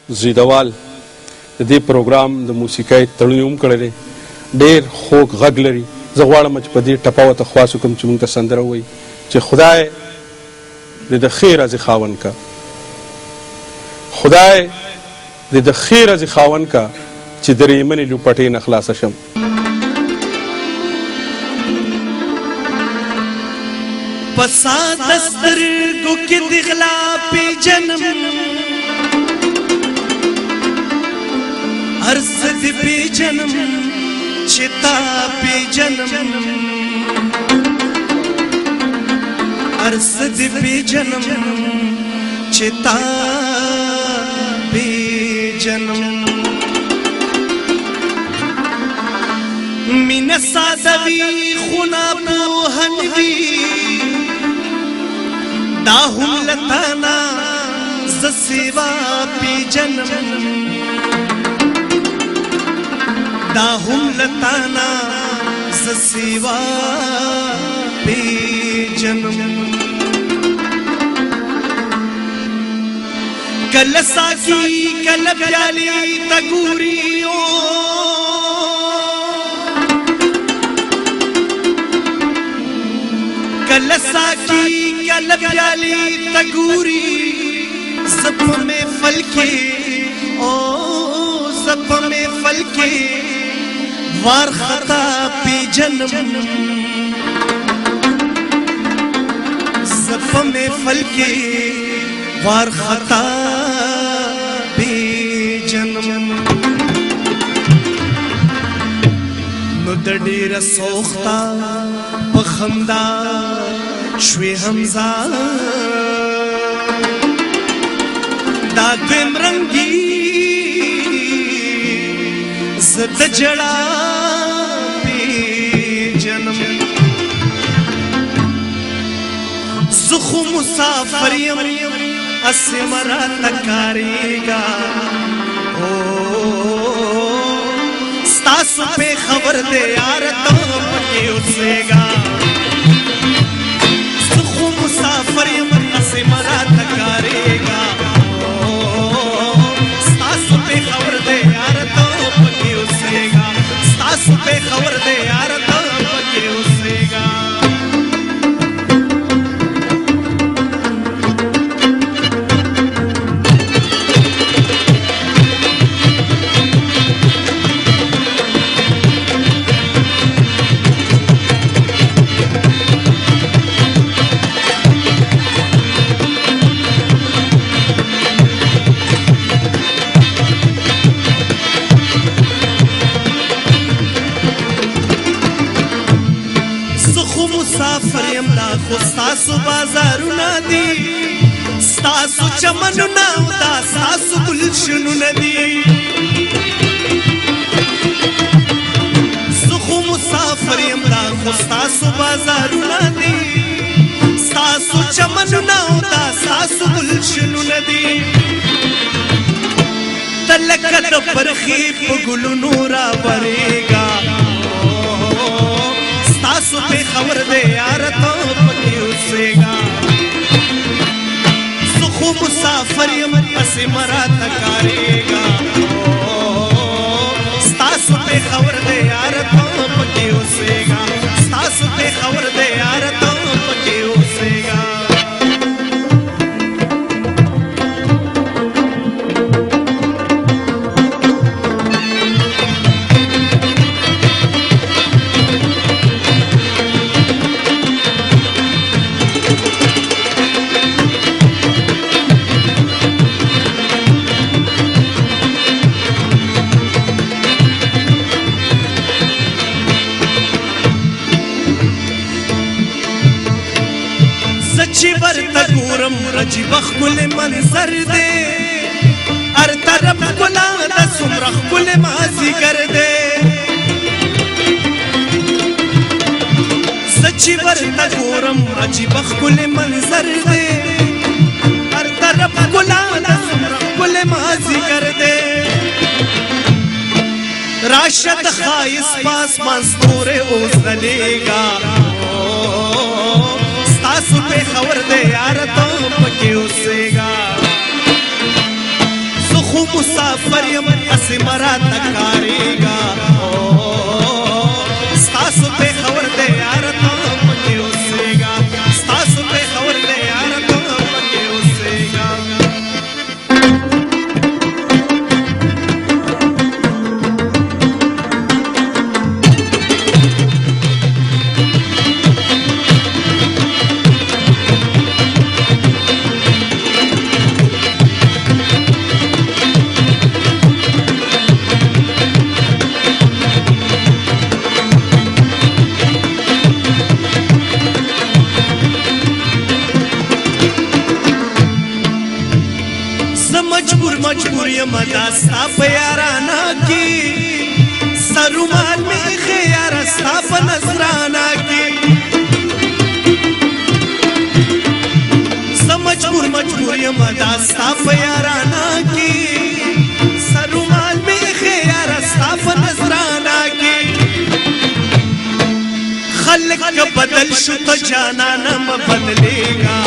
زیدوال د دې پروګرام د موسیقۍ تړون هم کړی دی، ډېر خوږ غږ لري. زه غواړم چې په دې ټپه ورته خواست وکړم چې موږ ته سندره ووایي چې خدای دې د ښې ورځې خاوند کا، خدای دې د ښې ورځې خاوند کا چې د ریمنې لوپټې نه خلاصه شم. پسات سترګو کې د غلا پیژنم، ارز دې پیژنم چې تا پیژنم، ارز دې پیژنم چې تا پیژنم. مینه ساده وي خو ناپوهن وي، دا هم لتانا ز سیوا پیژنم، دا هم لتانا ز سیوا پیژنم. کله ساقي کله پیالي ته ګوري، کله ساقي کله پیالي ته ګوري، زپ میں فل کې او زپ میں فل کې وار خطا پیژنم، زپ میں فل کې وار خطا پیژنم. نو د ډېره سوخته په خندا شوې حمزه، دا دویم رنګي زه د ژړا پیژنم. زه خو مسافر یم اسې مه راته کارېږه، ستاسو پې خبر دی یاره ته پکې اوسېږه. زه خو مسافر یم اسې مه راته کارېږه، ستاسو پې خبر دی یاره ته پکې اوسېږه، ستاسو پې خبر دی یاره ته پکې اوسېږه. مسافر یم دا خو ستاسو بازارونه دي، ستاسو چمنونه او دا ستاسو ګلشنونه دي. زه خو مسافر یم دا خو ستاسو بازارونه دي، ستاسو چمنونه او دا ستاسو ګلشنونه دي. ته لکه د پرخې په ګلونو راورېږه، ستاسو پې خبر دی یاره ته پکې اوسېږه. زه خو مسافر یم اسې مه راته کارېږه، ستاسو پې خبر دی یاره ته پکې اوسېږه، ستاسو پې خبر دی یاره ته پکې اوسېږه. چې ورته ګورم عجیبه ښکلی منظر دی، هر طرف ښکلا ده څومره ښکلی مازدیګر دی. زه چې ورته ګورم عجیبه ښکلی منظر دی، هر طرف ښکلا ده څومره ښکلی مازدیګر دی. راشه د ښایست په اسمان ستوری اوس ځلېږه، ستاسو پې خبر دی یاره ته پکې اوسېږه. زه خو مسافر یم اسې مراته کارېږه ستاسو پېښور دی یاره ته پکې اوسېږه ستاسو پېښور دی یاره ته پکې اوسېږه مجبور یم دا ستا په یارانه کې سرومال مې ایښی یاره ستا په نظرانه کې زه مجبور یم دا ستا په یارانه کې سرومال مې ایښی یاره ستا په نظرانه کې خلک که بدل شو ته جانانه مه بدلېږه